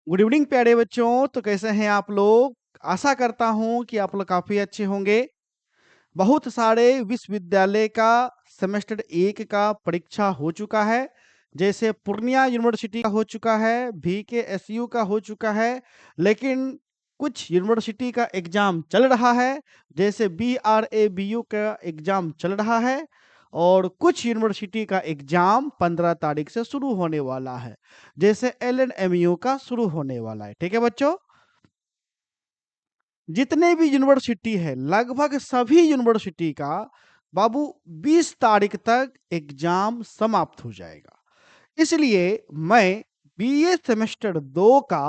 Good evening प्यारे बच्चों। तो कैसे हैं आप लोग? आशा करता हूं कि आप लोग काफी अच्छे होंगे। बहुत सारे विश्वविद्यालय का सेमेस्टर 1 का परीक्षा हो चुका है। जैसे पूर्णिया यूनिवर्सिटी का हो चुका है, VKSU का हो चुका है, लेकिन कुछ यूनिवर्सिटी का एग्जाम चल रहा है। जैसे BRABU का एग्जाम चल रहा है और कुछ यूनिवर्सिटी का एग्जाम 15 तारीख से शुरू होने वाला है। जैसे LNMU का शुरू होने वाला है। ठीक है बच्चों, जितने भी यूनिवर्सिटी है लगभग सभी यूनिवर्सिटी का बाबू 20 तारीख तक एग्जाम समाप्त हो जाएगा। इसलिए मैं BA सेमेस्टर 2 का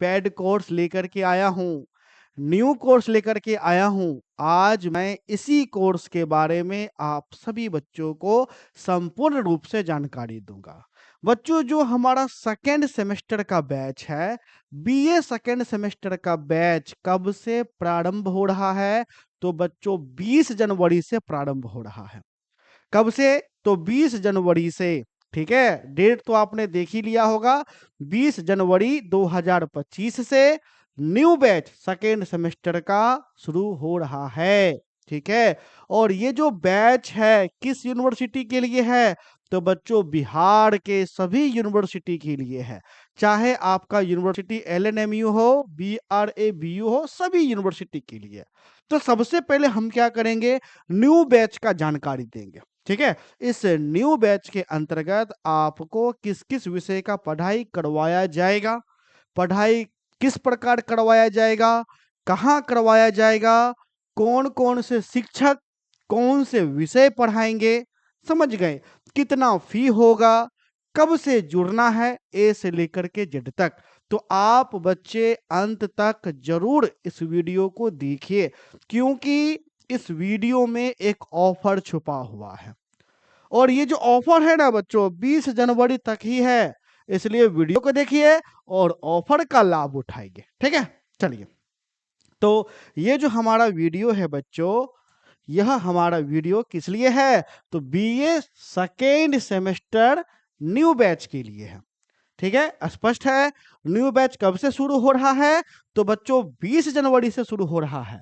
पेड कोर्स लेकर के आया हूँ, न्यू कोर्स लेकर के आया हूँ। आज मैं इसी कोर्स के बारे में आप सभी बच्चों को संपूर्ण रूप से जानकारी दूंगा। बच्चों, जो हमारा सेकेंड सेमेस्टर का बैच है, BA सेकेंड सेमेस्टर का बैच कब से प्रारंभ हो रहा है? तो बच्चों 20 जनवरी से प्रारंभ हो रहा है। कब से? तो 20 जनवरी से। ठीक है, डेट तो आपने देख ही लिया होगा। 20 जनवरी 2025 से न्यू बैच सेकेंड सेमेस्टर का शुरू हो रहा है। ठीक है, और ये जो बैच है किस यूनिवर्सिटी के लिए है? तो बच्चों बिहार के सभी यूनिवर्सिटी के लिए है। चाहे आपका यूनिवर्सिटी LNMU हो, BRABU हो, सभी यूनिवर्सिटी के लिए। तो सबसे पहले हम क्या करेंगे, न्यू बैच का जानकारी देंगे। ठीक है, इस न्यू बैच के अंतर्गत आपको किस किस विषय का पढ़ाई करवाया जाएगा, पढ़ाई किस प्रकार करवाया जाएगा, कहाँ करवाया जाएगा, कौन कौन से शिक्षक कौन से विषय पढ़ाएंगे, समझ गए? कितना फी होगा, कब से जुड़ना है, ए से लेकर के जेड तक। तो आप बच्चे अंत तक जरूर इस वीडियो को देखिए, क्योंकि इस वीडियो में एक ऑफर छुपा हुआ है। और ये जो ऑफर है ना बच्चों, 20 जनवरी तक ही है। इसलिए वीडियो को देखिए और ऑफर का लाभ उठाइए। ठीक है, चलिए। तो ये जो हमारा वीडियो है बच्चों, यह हमारा वीडियो किस लिए है? तो BA second semester new batch के लिए है। ठीक है, स्पष्ट है। न्यू बैच कब से शुरू हो रहा है? तो बच्चों 20 जनवरी से शुरू हो रहा है।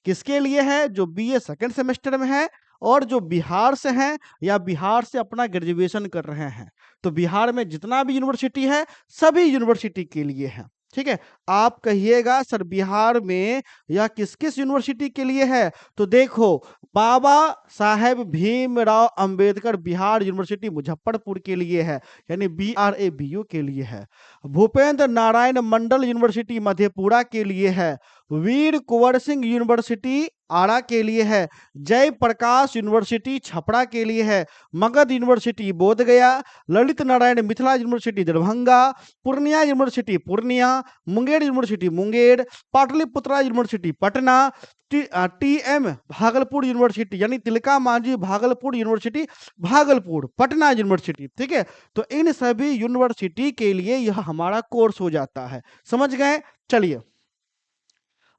किसके लिए है? जो BA सेकेंड सेमेस्टर में है और जो बिहार से हैं या बिहार से अपना ग्रेजुएशन कर रहे हैं। तो बिहार में जितना भी यूनिवर्सिटी है सभी यूनिवर्सिटी के लिए है। ठीक है, आप कहिएगा सर बिहार में या किस किस यूनिवर्सिटी के लिए है? तो देखो, बाबा साहेब भीमराव अंबेडकर बिहार यूनिवर्सिटी मुजफ्फरपुर के लिए है, यानी BRABU के लिए है। भूपेंद्र नारायण मंडल यूनिवर्सिटी मधेपुरा के लिए है। वीर कुंवर सिंह यूनिवर्सिटी आरा के लिए है। जय प्रकाश यूनिवर्सिटी छपरा के लिए है। Magadh University Bodhgaya. Lalit Narayan Mithila University Darbhanga. Purnea University Purnea. Munger University Munger. Pataliputra University Patna. TM Bhagalpur University यानी तिलका मांझी भागलपुर यूनिवर्सिटी भागलपुर पटना यूनिवर्सिटी। ठीक है, तो इन सभी यूनिवर्सिटी के लिए यह हमारा कोर्स हो जाता है। समझ गए? चलिए,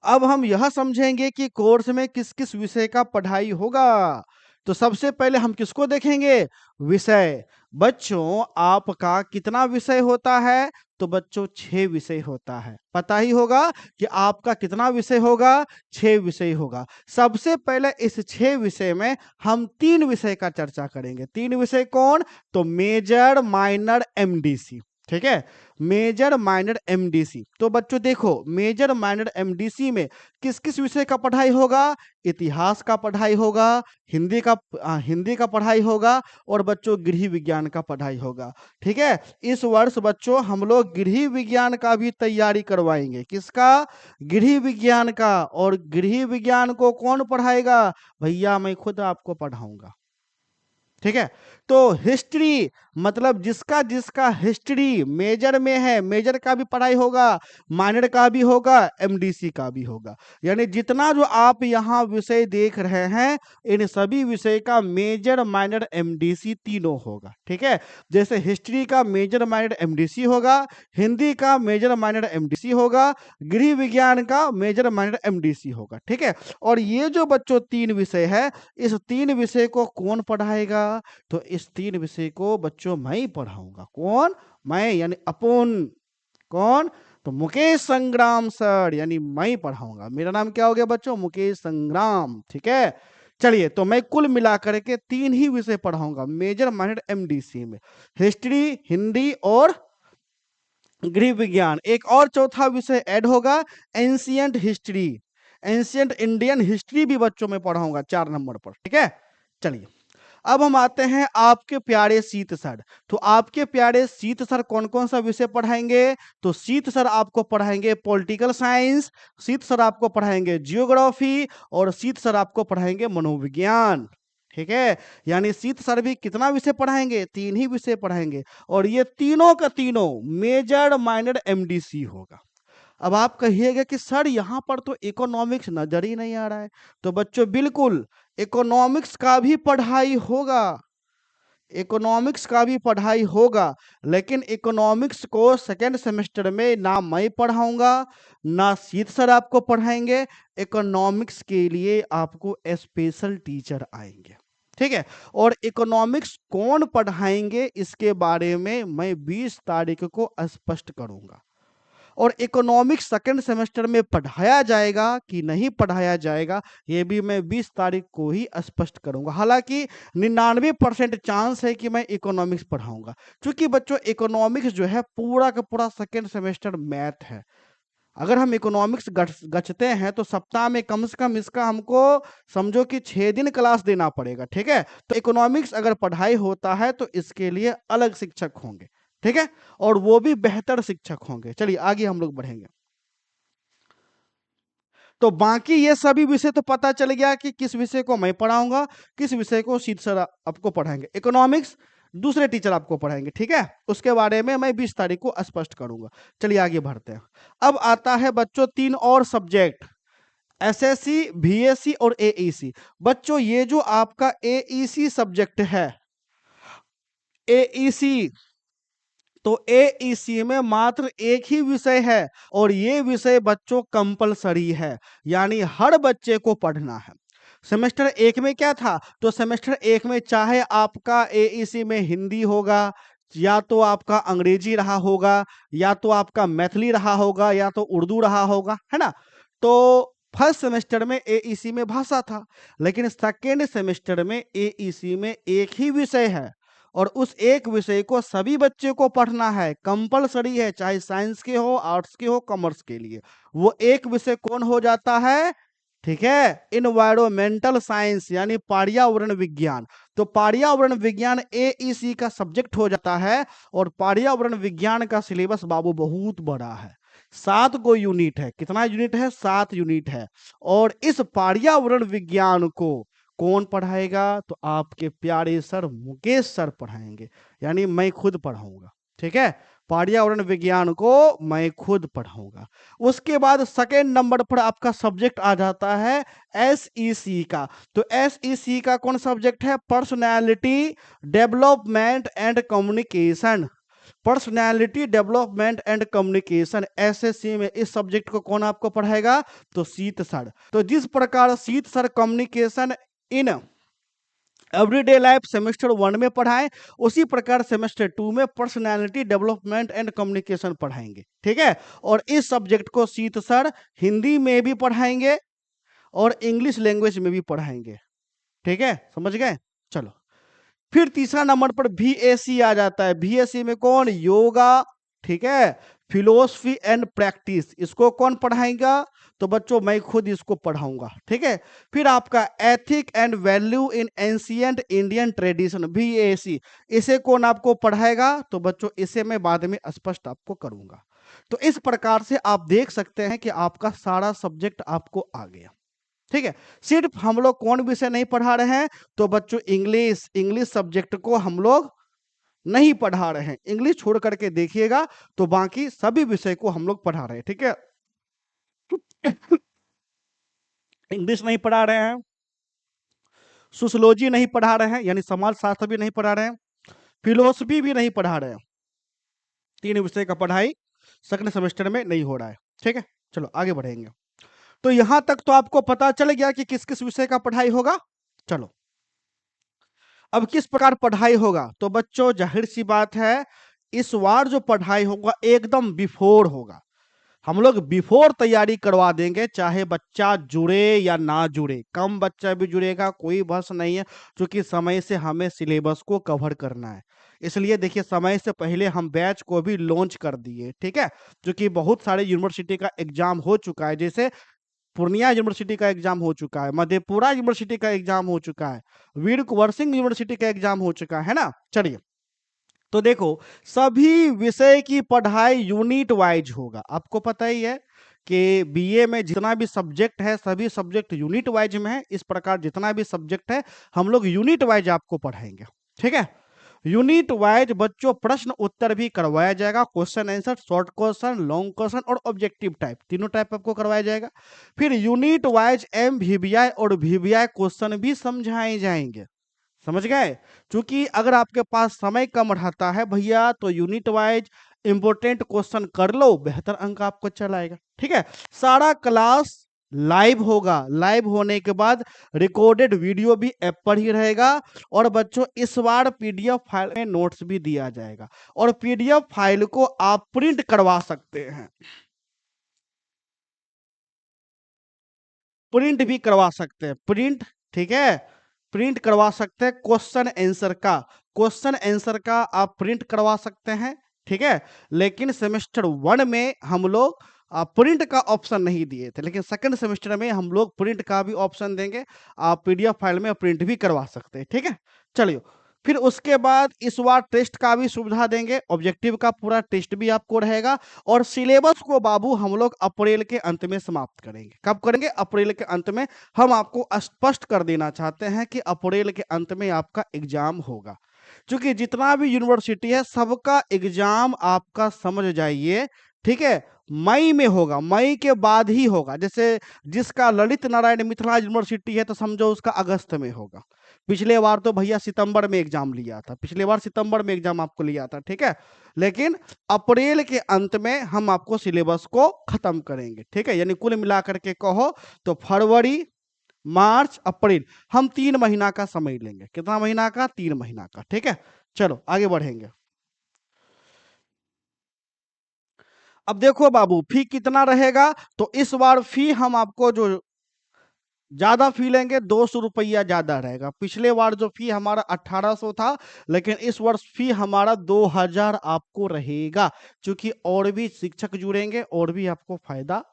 अब हम यह समझेंगे कि कोर्स में किस किस विषय का पढ़ाई होगा। तो सबसे पहले हम किसको देखेंगे? विषय। बच्चों आपका कितना विषय होता है? तो बच्चों 6 विषय होता है। पता ही होगा कि आपका कितना विषय होगा, 6 विषय होगा। सबसे पहले इस 6 विषय में हम 3 विषय का चर्चा करेंगे। 3 विषय कौन? तो मेजर माइनर MDC। ठीक है, मेजर माइनर MDC। तो बच्चों देखो, मेजर माइनर MDC में किस किस विषय का पढ़ाई होगा? इतिहास का पढ़ाई होगा, हिंदी का पढ़ाई होगा और बच्चों गृह विज्ञान का पढ़ाई होगा। ठीक है, इस वर्ष बच्चों हम लोग गृह विज्ञान का भी तैयारी करवाएंगे। किसका? गृह विज्ञान का। और गृह विज्ञान को कौन पढ़ाएगा? भैया मैं खुद आपको पढ़ाऊंगा। ठीक है, तो हिस्ट्री मतलब जिसका जिसका हिस्ट्री मेजर में है, मेजर का भी पढ़ाई होगा, माइनर का भी होगा, MDC का भी होगा। यानी जितना जो आप यहाँ विषय देख रहे हैं इन सभी विषय का मेजर माइनर MDC तीनों होगा। ठीक है, जैसे हिस्ट्री का मेजर माइनर MDC होगा, हिंदी का मेजर माइनर MDC होगा, गृह विज्ञान का मेजर माइनर MDC होगा। ठीक है, और ये जो बच्चों 3 विषय है, इस 3 विषय को कौन पढ़ाएगा? तो इस 3 विषय को बच्चों मैं ही पढ़ाऊंगा। कौन? मैं, यानी अपन। कौन? तो मुकेश संग्राम सर, यानी मैं ही पढ़ाऊंगा। मेरा नाम क्या हो गया बच्चों? मुकेश संग्राम। ठीक है, चलिए, तो मैं कुल मिलाकर के 3 ही विषय पढ़ाऊंगा मेजर माइनर एमडीसी में, हिस्ट्री, हिंदी और गृह विज्ञान। एक और चौथा विषय ऐड होगा, ancient history, ancient Indian history भी बच्चों में पढ़ाऊंगा 4 नंबर पर। ठीक है, चलिए, अब हम आते हैं आपके प्यारे शीत सर। तो आपके प्यारे शीत सर कौन कौन सा विषय पढ़ाएंगे? तो शीत सर आपको पढ़ाएंगे पॉलिटिकल साइंस, शीत सर आपको पढ़ाएंगे जियोग्राफी, और शीत सर आपको पढ़ाएंगे मनोविज्ञान। ठीक है, यानी शीत सर भी कितना विषय पढ़ाएंगे? 3 ही विषय पढ़ाएंगे, और ये तीनों का तीनों मेजर माइनर एमडीसी होगा। अब आप कहिएगा कि सर यहाँ पर तो इकोनॉमिक्स नजर ही नहीं आ रहा है। तो बच्चों बिल्कुल इकोनॉमिक्स का भी पढ़ाई होगा, इकोनॉमिक्स का भी पढ़ाई होगा, लेकिन इकोनॉमिक्स को सेकेंड सेमेस्टर में ना मैं पढ़ाऊंगा, ना शीत सर आपको पढ़ाएंगे। इकोनॉमिक्स के लिए आपको स्पेशल टीचर आएंगे। ठीक है, और इकोनॉमिक्स कौन पढ़ाएंगे इसके बारे में मैं 20 तारीख को स्पष्ट करूंगा। और इकोनॉमिक्स सेकंड सेमेस्टर में पढ़ाया जाएगा कि नहीं पढ़ाया जाएगा, ये भी मैं 20 तारीख को ही स्पष्ट करूंगा। हालांकि 99% चांस है कि मैं इकोनॉमिक्स पढ़ाऊंगा, क्योंकि बच्चों इकोनॉमिक्स जो है पूरा का पूरा सेकंड सेमेस्टर मैथ है। अगर हम इकोनॉमिक्स गचते हैं तो सप्ताह में कम से कम इसका हमको समझो कि 6 दिन क्लास देना पड़ेगा। ठीक है, तो इकोनॉमिक्स अगर पढ़ाई होता है तो इसके लिए अलग शिक्षक होंगे। ठीक है, और वो भी बेहतर शिक्षक होंगे। चलिए आगे हम लोग बढ़ेंगे। तो बाकी ये सभी विषय तो पता चल गया कि किस विषय को मैं पढ़ाऊंगा, किस विषय को शीत सर आपको पढ़ाएंगे। इकोनॉमिक्स दूसरे टीचर आपको पढ़ाएंगे। ठीक है, उसके बारे में मैं 20 तारीख को स्पष्ट करूंगा। चलिए आगे बढ़ते हैं। अब आता है बच्चों 3 और सब्जेक्ट, एसएससी, बीएससी और एईसी। बच्चों ये जो आपका एईसी सब्जेक्ट है, एईसी, तो एईसी में मात्र एक ही विषय है, और ये विषय बच्चों कंपलसरी है, यानी हर बच्चे को पढ़ना है। सेमेस्टर 1 में क्या था? तो सेमेस्टर 1 में चाहे आपका एईसी में हिंदी होगा, या तो आपका अंग्रेजी रहा होगा, या तो आपका मैथिली रहा होगा, या तो उर्दू रहा होगा, है ना? तो फर्स्ट सेमेस्टर में एईसी में भाषा था, लेकिन सेकेंड सेमेस्टर में एईसी में एक ही विषय है, और उस एक विषय को सभी बच्चे को पढ़ना है, कंपलसरी है, चाहे साइंस के हो, आर्ट्स के हो, कॉमर्स के लिए। वो एक विषय कौन हो जाता है? ठीक है, इन्वायरमेंटल साइंस, यानी पर्यावरण विज्ञान। तो पर्यावरण विज्ञान एईसी का सब्जेक्ट हो जाता है, और पर्यावरण विज्ञान का सिलेबस बाबू बहुत बड़ा है, 7 को यूनिट है। कितना यूनिट है? 7 यूनिट है। और इस पर्यावरण विज्ञान को कौन पढ़ाएगा? तो आपके प्यारे सर मुकेश सर पढ़ाएंगे, यानी मैं खुद पढ़ाऊंगा। ठीक है, पर्यावरण विज्ञान को मैं खुद पढ़ाऊंगा। उसके बाद सेकेंड नंबर पर आपका सब्जेक्ट आ जाता है एसईसी का। तो एसईसी का कौन सब्जेक्ट है? Personality development and communication. Personality development and communication, SSC में इस सब्जेक्ट को कौन आपको पढ़ाएगा? तो शीत सर। तो जिस प्रकार शीत sir communication in everyday life semester 1 में पढ़ाएं, उसी प्रकार सेमेस्टर 2 में पर्सनैलिटी डेवलपमेंट एंड कम्युनिकेशन पढ़ाएंगे। ठीक है, और इस सब्जेक्ट को शीत सर हिंदी में भी पढ़ाएंगे और इंग्लिश लैंग्वेज में भी पढ़ाएंगे। ठीक है, समझ गए? चलो, फिर तीसरा नंबर पर बीएससी आ जाता है। बीएससी में कौन? योगा, ठीक है, फिलोसफी एंड प्रैक्टिस। इसको कौन पढ़ाएगा? तो बच्चों मैं खुद इसको पढ़ाऊंगा। ठीक है, फिर आपका ethic and value in ancient Indian tradition, BSc, इसे कौन आपको पढ़ाएगा? तो बच्चों इसे मैं बाद में स्पष्ट आपको करूंगा। तो इस प्रकार से आप देख सकते हैं कि आपका सारा सब्जेक्ट आपको आ गया। ठीक है, सिर्फ हम लोग कौन विषय नहीं पढ़ा रहे हैं? तो बच्चों इंग्लिश सब्जेक्ट को हम लोग नहीं पढ़ा रहे हैं। इंग्लिश छोड़ करके देखिएगा तो बाकी सभी विषय को हम लोग पढ़ा रहे हैं। ठीक है, इंग्लिश नहीं पढ़ा रहे हैं, सोशियोलॉजी नहीं पढ़ा रहे हैं, यानी समाज शास्त्र भी नहीं पढ़ा रहे हैं, फिलोसफी भी नहीं पढ़ा रहे हैं। 3 विषय का पढ़ाई सेकंड सेमेस्टर में नहीं हो रहा है। ठीक है, चलो आगे बढ़ेंगे। तो यहां तक तो आपको पता चल गया कि किस किस विषय का पढ़ाई होगा। चलो, अब किस प्रकार पढ़ाई होगा? तो बच्चों जाहिर सी बात है, इस बार जो पढ़ाई होगा एकदम बिफोर होगा। हम लोग बिफोर तैयारी करवा देंगे, चाहे बच्चा जुड़े या ना जुड़े, कम बच्चा भी जुड़ेगा, कोई बस नहीं है, क्योंकि समय से हमें सिलेबस को कवर करना है। इसलिए देखिए समय से पहले हम बैच को भी लॉन्च कर दिए, ठीक है, क्योंकि बहुत सारे यूनिवर्सिटी का एग्जाम हो चुका है, जैसे पूर्णिया यूनिवर्सिटी का एग्जाम हो चुका है, मधेपुरा यूनिवर्सिटी का एग्जाम हो चुका है, वीर कुंवर सिंह यूनिवर्सिटी का एग्जाम हो चुका है ना। चलिए, तो देखो सभी विषय की पढ़ाई यूनिट वाइज होगा। आपको पता ही है कि बीए में जितना भी सब्जेक्ट है सभी सब्जेक्ट यूनिट वाइज में है। इस प्रकार जितना भी सब्जेक्ट है हम लोग यूनिट वाइज आपको पढ़ाएंगे, ठीक है। यूनिट वाइज बच्चों प्रश्न उत्तर भी करवाया जाएगा, question answer, short question, long question और ऑब्जेक्टिव टाइप, तीनों टाइप आपको करवाया जाएगा। फिर यूनिट वाइज एमवीवीआई और वीवीआई क्वेश्चन भी समझाए जाएंगे, समझ गए। क्योंकि अगर आपके पास समय कम रहता है भैया तो यूनिट वाइज इंपोर्टेंट क्वेश्चन कर लो, बेहतर अंक आपको चला आएगा, ठीक है। सारा क्लास लाइव होगा, लाइव होने के बाद रिकॉर्डेड वीडियो भी ऐप पर ही रहेगा। और बच्चों इस बार पीडीएफ फाइल में नोट्स भी दिया जाएगा, और पीडीएफ फाइल को आप प्रिंट करवा सकते हैं, प्रिंट भी करवा सकते हैं, प्रिंट, ठीक है, प्रिंट करवा सकते हैं। क्वेश्चन आंसर का आप प्रिंट करवा सकते हैं, ठीक है। लेकिन सेमेस्टर 1 में हम लोग प्रिंट का ऑप्शन नहीं दिए थे, लेकिन सेकंड सेमेस्टर में हम लोग प्रिंट का भी ऑप्शन देंगे, आप पीडीएफ फाइल में प्रिंट भी करवा सकते हैं, ठीक है। चलिए, फिर उसके बाद इस बार टेस्ट का भी सुविधा देंगे, ऑब्जेक्टिव का पूरा टेस्ट भी आपको रहेगा। और सिलेबस को बाबू हम लोग अप्रैल के अंत में समाप्त करेंगे। कब करेंगे? अप्रैल के अंत में। हम आपको स्पष्ट कर देना चाहते हैं कि अप्रैल के अंत में आपका एग्जाम होगा, क्योंकि जितना भी यूनिवर्सिटी है सबका एग्जाम आपका समझ जाइए, ठीक है, मई में होगा, मई के बाद ही होगा। जैसे जिसका ललित नारायण मिथिला यूनिवर्सिटी है तो समझो उसका अगस्त में होगा। पिछले बार तो भैया सितंबर में एग्जाम लिया था, पिछले बार सितंबर में एग्जाम आपको लिया था, ठीक है। लेकिन अप्रैल के अंत में हम आपको सिलेबस को खत्म करेंगे, ठीक है। यानी कुल मिलाकर के कहो तो फरवरी, मार्च, अप्रैल, हम 3 महीना का समय लेंगे। कितना महीना का? 3 महीना का, ठीक है। चलो आगे बढ़ेंगे। अब देखो बाबू फी कितना रहेगा, तो इस बार फी हम आपको जो ज्यादा फी लेंगे, 200 रुपया ज्यादा रहेगा। पिछले बार जो फी हमारा 1800 था, लेकिन इस वर्ष फी हमारा 2000 आपको रहेगा, क्योंकि और भी शिक्षक जुड़ेंगे और भी आपको फायदा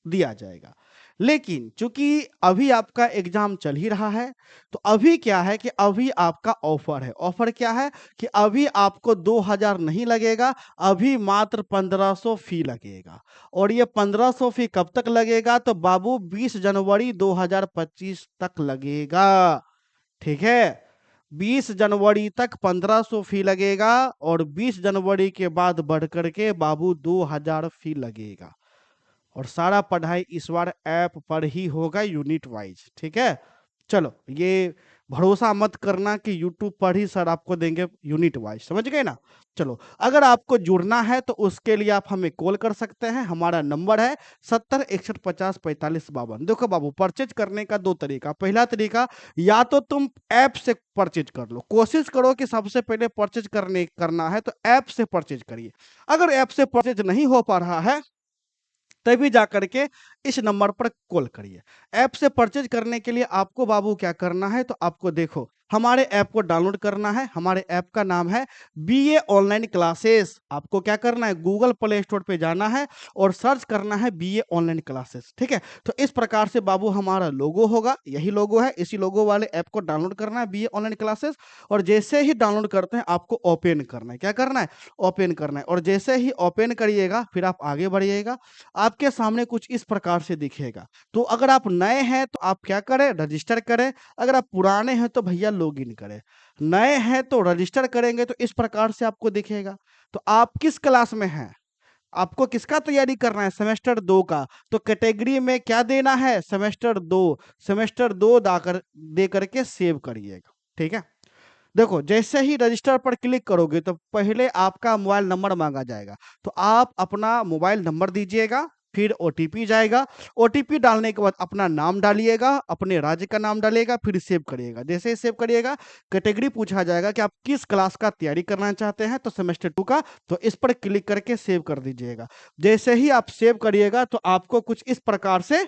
दिया जाएगा। लेकिन चूंकि अभी आपका एग्जाम चल ही रहा है, तो अभी क्या है कि अभी आपका ऑफर है। ऑफर क्या है कि अभी आपको 2000 नहीं लगेगा, अभी मात्र 1500 फी लगेगा। और ये 1500 फी कब तक लगेगा? तो बाबू 20 जनवरी 2025 तक लगेगा, ठीक है। 20 जनवरी तक 1500 फी लगेगा, और 20 जनवरी के बाद बढ़ करके बाबू 2000 फी लगेगा। और सारा पढ़ाई इस बार ऐप पर ही होगा यूनिट वाइज, ठीक है। चलो, ये भरोसा मत करना कि यूट्यूब पर ही सर आपको देंगे यूनिट वाइज, समझ गए ना। चलो, अगर आपको जुड़ना है तो उसके लिए आप हमें कॉल कर सकते हैं। हमारा नंबर है 70 61 50 45 52। देखो बाबू, परचेज करने का दो तरीका। पहला तरीका, या तो तुम ऐप से परचेज कर लो, कोशिश करो कि सबसे पहले परचेज करना है तो ऐप से परचेज करिए। अगर ऐप से परचेज नहीं हो पा रहा है तभी जाकर के इस नंबर पर कॉल करिए। ऐप से परचेज करने के लिए आपको बाबू क्या करना है, तो आपको देखो हमारे ऐप को डाउनलोड करना है। हमारे ऐप का नाम है बीए ऑनलाइन क्लासेस। आपको क्या करना है, गूगल प्ले स्टोर पे जाना है और सर्च करना है बीए ऑनलाइन क्लासेस, ठीक है। तो इस प्रकार से बाबू हमारा लोगो होगा, यही लोगो है, इसी लोगो वाले ऐप को डाउनलोड करना है, बीए ऑनलाइन क्लासेस। और जैसे ही डाउनलोड करते हैं आपको ओपन करना है। क्या करना है? ओपन करना है। और जैसे ही ओपन करिएगा फिर आप आगे बढ़िएगा, आपके सामने कुछ इस प्रकार से दिखेगा। तो अगर आप नए हैं तो आप क्या करें, रजिस्टर करें। अगर आप पुराने हैं तो भैया लॉगिन करें। नए हैं तो रजिस्टर करेंगे तो इस प्रकार से आपको दिखेगा। तो आप किस क्लास में हैं, आपको किसका तैयारी करना है? सेमेस्टर 2 का। तो कैटेगरी में क्या देना है? सेमेस्टर 2। सेमेस्टर 2 दे करके सेव करिएगा, ठीक है। देखो जैसे ही रजिस्टर पर क्लिक करोगे तो पहले आपका मोबाइल नंबर मांगा जाएगा, तो आप अपना मोबाइल नंबर दीजिएगा। फिर ओटीपी जाएगा। ओटीपी डालने के बाद अपना नाम डालिएगा, अपने राज्य का नाम डालिएगा, फिर सेव करिएगा। जैसे ही सेव करिएगा, कैटेगरी पूछा जाएगा कि आप किस क्लास का तैयारी करना चाहते हैं, तो सेमेस्टर 2 का, तो इस पर क्लिक करके सेव कर दीजिएगा। जैसे ही आप सेव करिएगा तो आपको कुछ इस प्रकार से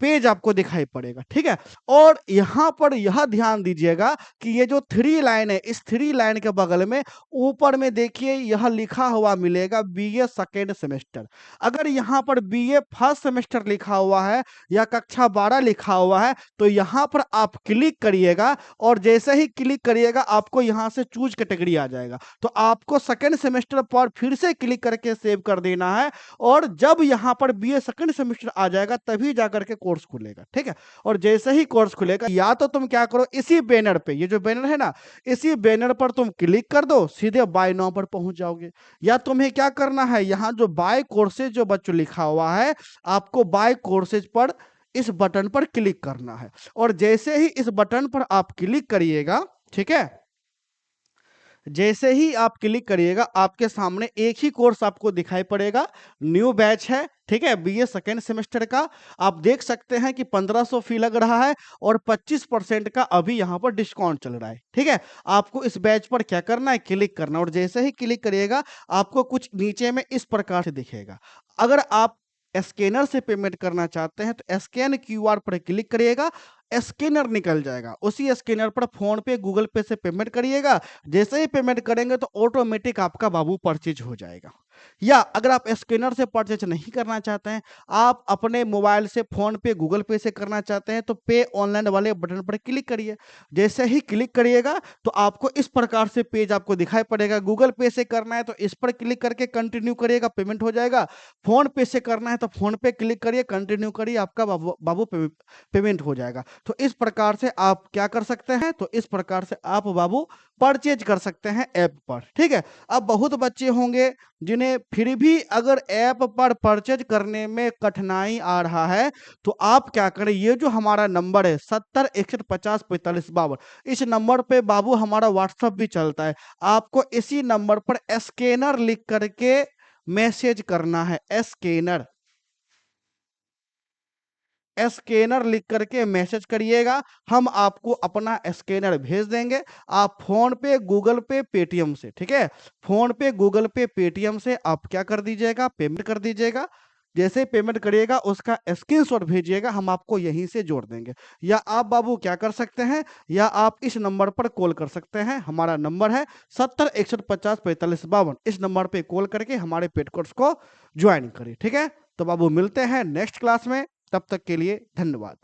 पेज आपको दिखाई पड़ेगा, ठीक है? और यहाँ पर यह ध्यान दीजिएगा कि ये जो 3 लाइन है, इस 3 लाइन के बगल में ऊपर में देखिए यह लिखा हुआ मिलेगा बीए सेकंड सेमेस्टर। अगर यहाँ पर बीए फर्स्ट सेमेस्टर लिखा हुआ है या कक्षा 12 लिखा हुआ है, तो यहाँ पर आप क्लिक करिएगा और जैसे ही क्लिक करिएगा आपको यहाँ से चूज कैटेगरी आ जाएगा। तो आपको सेकंड सेमेस्टर पर फिर से क्लिक करके सेव कर देना है और जब यहाँ पर बीए सेकंड सेमेस्टर आ जाएगा तभी जाकर के कोर्स खुलेगा, ठीक है? और जैसे ही कोर्स खुलेगा या तो तुम क्या करो, इसी बैनर पे, ये जो बैनर है ना, इसी बैनर पर तुम क्लिक कर दो, सीधे बाय नाउ पर पहुंच जाओगे। या तुम्हें क्या करना है, यहाँ जो बाय कोर्सेज जो बच्चों लिखा हुआ है, आपको बाय कोर्सेज पर इस बटन पर क्लिक करना है और जैसे ही इस बटन पर आप क्लिक करिएगा, ठीक है, जैसे ही आप क्लिक करिएगा आपके सामने एक ही कोर्स आपको दिखाई पड़ेगा, न्यू बैच है, ठीक है, बीए सेकेंड सेमेस्टर का। आप देख सकते हैं कि 1500 फी लग रहा है और 25% का अभी यहाँ पर डिस्काउंट चल रहा है, ठीक है? आपको इस बैच पर क्या करना है, क्लिक करना है और जैसे ही क्लिक करिएगा आपको कुछ नीचे में इस प्रकार से दिखेगा। अगर आप स्कैनर से पेमेंट करना चाहते हैं तो स्कैन क्यूआर पर क्लिक करिएगा, स्कैनर निकल जाएगा। उसी स्कैनर पर फोन पे, गूगल पे से पेमेंट करिएगा। जैसे ही पेमेंट करेंगे तो ऑटोमेटिक आपका बाबू परचेज हो जाएगा। या अगर आप स्कैनर से परचेज नहीं करना चाहते हैं, आप अपने मोबाइल से, फोन पे, गूगल पे से करना चाहते हैं, तो पे ऑनलाइन वाले बटन पर क्लिक करिए। जैसे ही क्लिक करिएगा तो आपको इस प्रकार से पेज आपको दिखाई पड़ेगा। गूगल पे से करना है तो इस पर क्लिक करके कंटिन्यू करिएगा, पेमेंट हो जाएगा। फोन पे से करना है तो फोन पे क्लिक करिए, कंटिन्यू करिए, आपका बाबू पेमेंट हो जाएगा। तो इस प्रकार से आप क्या कर सकते हैं, तो इस प्रकार से आप बाबू परचेज कर सकते हैं ऐप पर, ठीक है? अब बहुत बच्चे होंगे जिन्हें फिर भी अगर ऐप पर परचेज करने में कठिनाई आ रहा है, तो आप क्या करें, ये जो हमारा नंबर है 70 6150 45 52, इस नंबर पे बाबू हमारा व्हाट्सएप भी चलता है। आपको इसी नंबर पर स्कैनर लिख करके मैसेज करना है, स्कैनर, स्कैनर लिख करके मैसेज करिएगा, हम आपको अपना स्कैनर भेज देंगे। आप फोन पे, गूगल पे, पेटीएम से, ठीक है, फोन पे, गूगल पे, पेटीएम से आप क्या कर दीजिएगा, पेमेंट कर दीजिएगा। जैसे पेमेंट करिएगा उसका स्क्रीनशॉट भेजिएगा, हम आपको यहीं से जोड़ देंगे। या आप बाबू क्या कर सकते हैं, या आप इस नंबर पर कॉल कर सकते हैं। हमारा नंबर है 70 6150 45 52। इस नंबर पे कॉल करके हमारे पेड कोर्स को ज्वाइन करिए, ठीक है? तो बाबू मिलते हैं नेक्स्ट क्लास में, तब तक के लिए धन्यवाद।